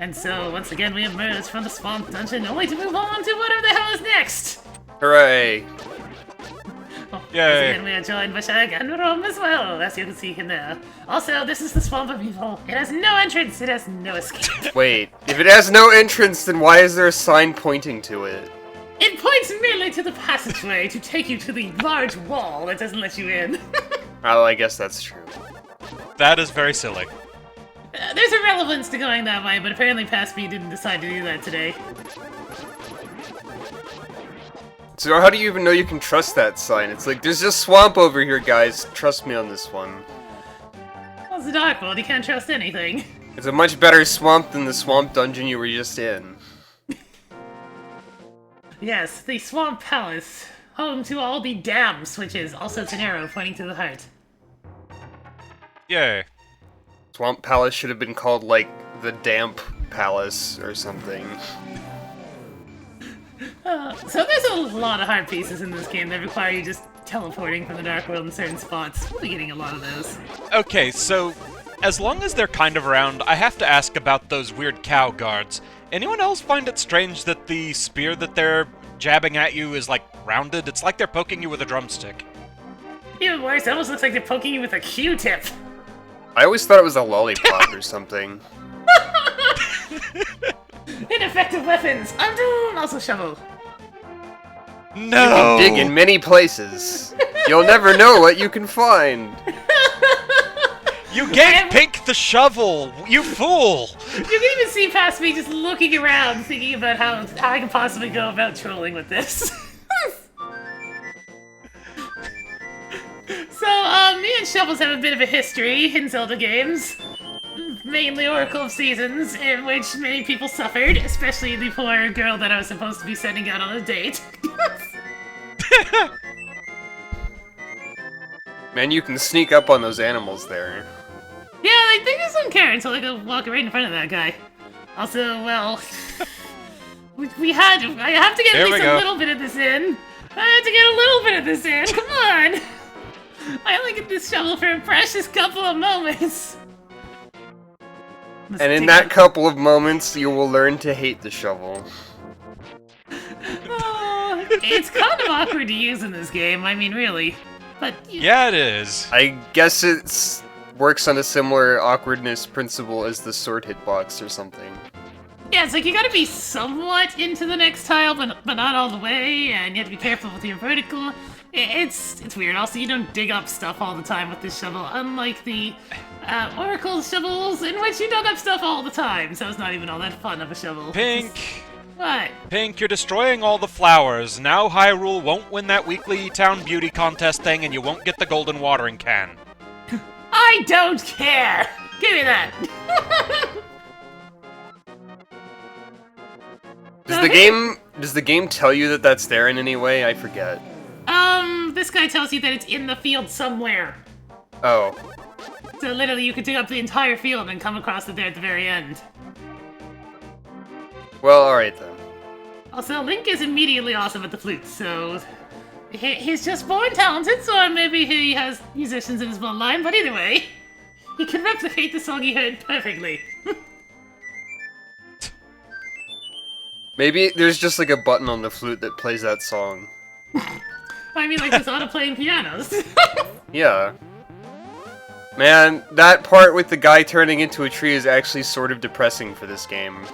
And so, once again, we emerge from the swamp dungeon, only to move on to whatever the hell is next! Hooray! Oh, Yay. once again, we are joined by Shag and Rom as well, as you can see in there. Also, this is the Swamp of Evil. It has no entrance, it has no escape. Wait, if it has no entrance, then why is there a sign pointing to it? It points merely to the passageway to take you to the large wall that doesn't let you in. Oh, I guess that's true. That is very silly. There's a relevance to going that way, but apparently Past Me didn't decide to do that today. So how do you even know you can trust that sign? It's like, there's just swamp over here, guys. Trust me on this one. Well, it's a dark world, you can't trust anything. It's a much better swamp than the swamp dungeon you were just in. Yes, the Swamp Palace, home to all the dam switches. Also, it's an arrow pointing to the heart. Yay. Swamp Palace should have been called, like, the Damp Palace or something. So there's a lot of hard pieces in this game that require you just teleporting from the dark world in certain spots. We'll be getting a lot of those. Okay, so as long as they're kind of around, I have to ask about those weird cow guards. Anyone else find it strange that the spear that they're jabbing at you is, like, rounded? It's like they're poking you with a drumstick. Even worse, it almost looks like they're poking you with a Q-tip. I always thought it was a lollipop or something. Ineffective weapons! Undo! Also shovel. No! You can dig in many places. You'll never know what you can find. You gave Pink the shovel! You fool! You can even see past me just looking around, thinking about how I can possibly go about trolling with this. So, me and Shovels have a bit of a history in Zelda games. Mainly Oracle of Seasons, in which many people suffered, especially the poor girl that I was supposed to be sending out on a date. Man, you can sneak up on those animals there. Yeah, they just don't care until I go walk right in front of that guy. Also, well, I have to get at least a little bit of this in. I have to get a little bit of this in, come on! I only get this shovel for a precious couple of moments. And in that couple of moments, you will learn to hate the shovel. Oh, it's kind of awkward to use in this game, I mean, really. But yeah, it is. I guess it works on a similar awkwardness principle as the sword hitbox or something. yeah, it's like you gotta be somewhat into the next tile, but not all the way, and you have to be careful with your vertical. It's weird. Also, you don't dig up stuff all the time with this shovel, unlike the Oracle shovels, in which you dug up stuff all the time, so it's not even all that fun of a shovel. Pink! What? Pink, you're destroying all the flowers. Now Hyrule won't win that weekly town beauty contest thing, and you won't get the golden watering can. I don't care! Give me that! Does the game tell you that that's there in any way? I forget. This guy tells you that it's in the field somewhere. Oh. So literally you could dig up the entire field and come across it there at the very end. Well, alright then. Also, Link is immediately awesome at the flute, so he's just born talented, so maybe he has musicians in his bloodline, but either way, he can replicate the song he heard perfectly. Maybe there's just like a button on the flute that plays that song. I mean, like there's auto-playing pianos. Yeah. Man, that part with the guy turning into a tree is actually sort of depressing for this game.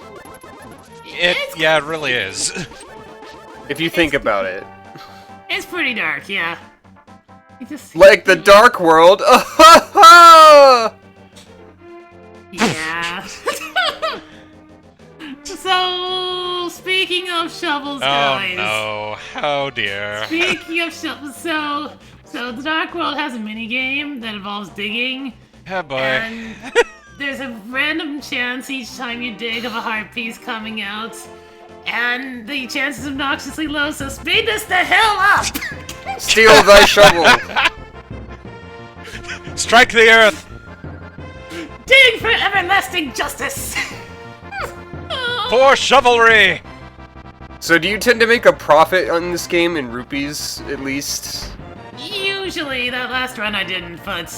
Yeah, it really is. If you think about it. It's pretty dark, yeah. Like the Dark World. Yeah. So, speaking of shovels, guys. Oh no. Oh dear. Speaking of shovels, so the Dark World has a minigame that involves digging. Oh boy. And there's a random chance each time you dig of a heart piece coming out. And the chance is obnoxiously low, so speed this the hell up! Steal thy shovel! Strike the earth! Dig for everlasting justice! For chivalry! So do you tend to make a profit on this game in rupees, at least? Usually, that last run I didn't, but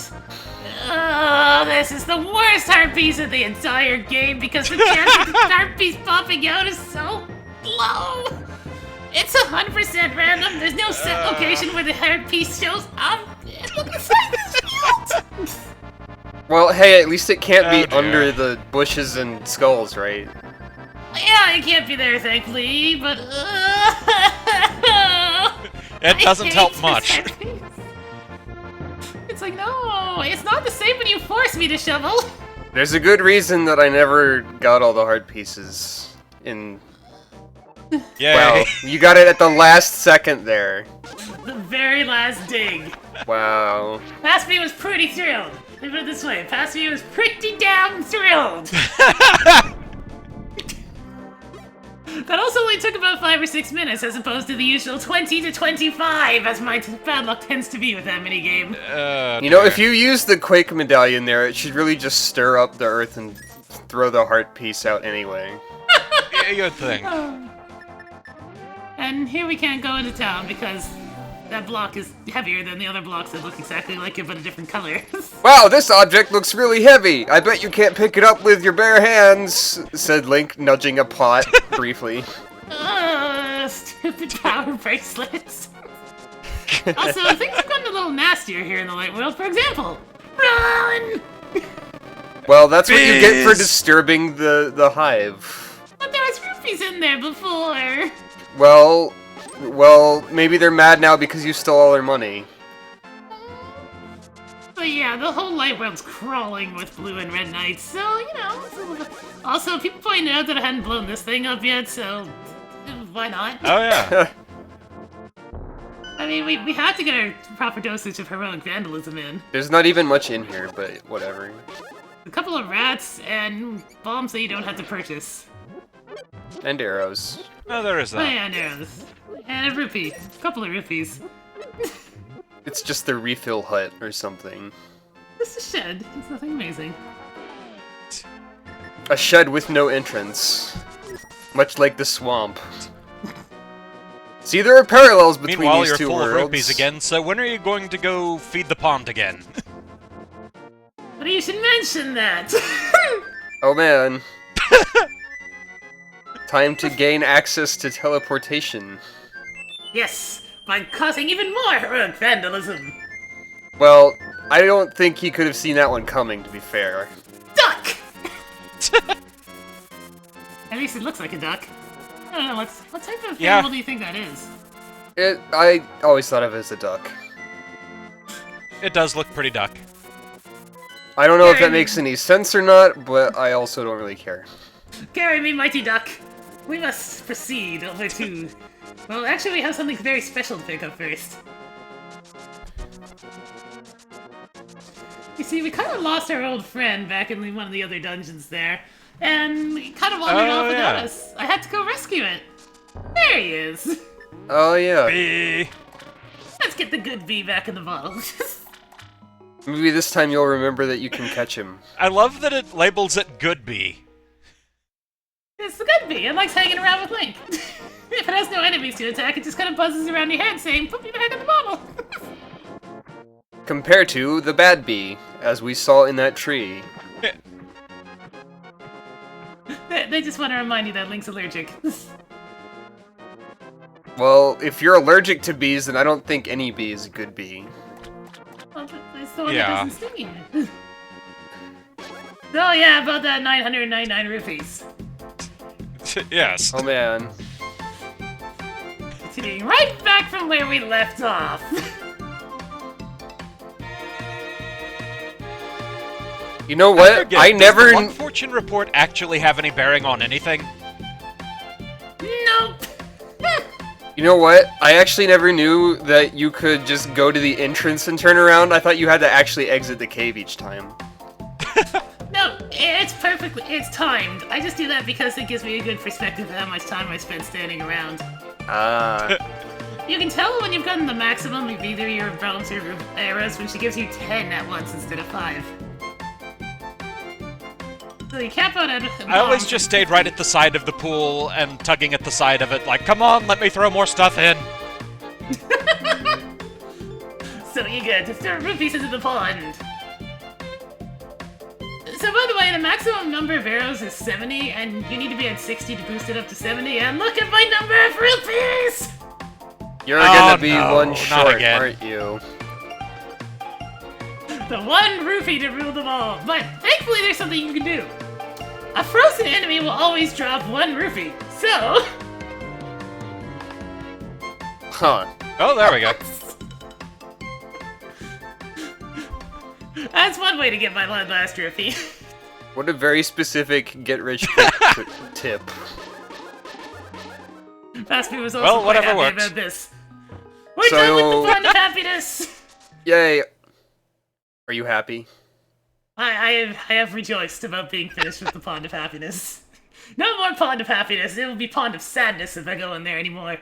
Oh, this is the worst heart piece of the entire game because the chance of the heart piece popping out is so low. It's 100% random. There's no set location where the heart piece shows up. Look at the size of this field. Well, hey, at least it can't be dear. under the bushes and skulls, right? Yeah, it can't be there, thankfully, but It doesn't I help hate much. this. It's like, no, it's not the same when you force me to shovel. There's a good reason that I never got all the heart pieces in... Yay. Wow, you got it at the last second there. The very last dig. Wow. Past me was pretty thrilled. Let me put it this way, Past me was pretty damn thrilled. That also only took about 5 or 6 minutes as opposed to the usual 20 to 25 as my bad luck tends to be with that minigame. You know, if you use the Quake medallion there, it should really just stir up the earth and throw the heart piece out anyway. Good thing. And here we can't go into town because that block is heavier than the other blocks that look exactly like it but a different color. Wow, this object looks really heavy! I bet you can't pick it up with your bare hands, said Link, nudging a pot briefly. Stupid power bracelets. Also, things have gotten a little nastier here in the light world. For example, run! Well, that's what you get for Bees. disturbing the hive. But there was rupees in there before. Well, maybe they're mad now because you stole all their money. But yeah, the whole light world's crawling with blue and red knights, so, you know. It's a little bit... Also, people pointed out that I hadn't blown this thing up yet, so why not? Oh yeah. I mean, we had to get our proper dosage of heroic vandalism in. There's not even much in here, but whatever. A couple of rats and bombs that you don't have to purchase. And arrows. No, there is Oh that. yeah, and arrows. And a rupee. A couple of rupees. It's just the refill hut or something. Just a shed. It's nothing amazing. A shed with no entrance. Much like the swamp. See, there are parallels between Meanwhile, these you're two full worlds. of rupees again, so when are you going to go feed the pond again? But you should mention that! Oh man. Time to gain access to teleportation. Yes, by causing even more heroic vandalism. Well, I don't think he could have seen that one coming, to be fair. Duck! At least it looks like a duck. I don't know, what type of Yeah. animal do you think that is? I always thought of it as a duck. It does look pretty duck. I don't know if that makes any sense or not, but I also don't really care. Carry me, mighty duck! We must proceed over to... Well, actually we have something very special to pick up first. You see, we kind of lost our old friend back in one of the other dungeons there, and he kind of wandered Oh, off without yeah. us. I had to go rescue it. There he is. Oh yeah. Bee. Let's get the good bee back in the bottle. Maybe this time you'll remember that you can catch him. I love that it labels it good bee. It's the good bee. It likes hanging around with Link. If it has no enemies to attack, it just kind of buzzes around your head saying, put me back in the bottle. Compared to the bad bee, as we saw in that tree. They just want to remind you that Link's allergic. Well, if you're allergic to bees, then I don't think any bee is a good bee. Well, but it's the one Yeah. that doesn't sting you. Oh yeah, about that 999 rupees. Yes. Oh man. Continuing right back from where we left off. You know what? forget, I does never... the One Fortune report actually have any bearing on anything? Nope. You know what? I actually never knew that you could just go to the entrance and turn around. I thought you had to actually exit the cave each time. No, it's timed. I just do that because it gives me a good perspective of how much time I spent standing around. Ah. You can tell when you've gotten the maximum of either your bombs or your arrows when she gives you 10 at once instead of 5. So you cap out at I always bombs. just stayed right at the side of the pool and tugging at the side of it, like, come on, let me throw more stuff in. So you get to throw rupees into the pond. way, the maximum number of arrows is 70, and you need to be at 60 to boost it up to 70, and look at my number of rupees! You're gonna be no, one not short, again. aren't you? The one rupee to rule them all. But thankfully there's something you can do. A frozen enemy will always drop one rupee. So... Huh. Oh, there we go. That's one way to get my last rupee. What a very specific get-rich-quick tip. Fastby was also Well, quite whatever happy works. about this. We're done with the fun of happiness! Yay. Are you happy? I have rejoiced about being finished with the Pond of Happiness. No more Pond of Happiness, it will be Pond of Sadness if I go in there anymore.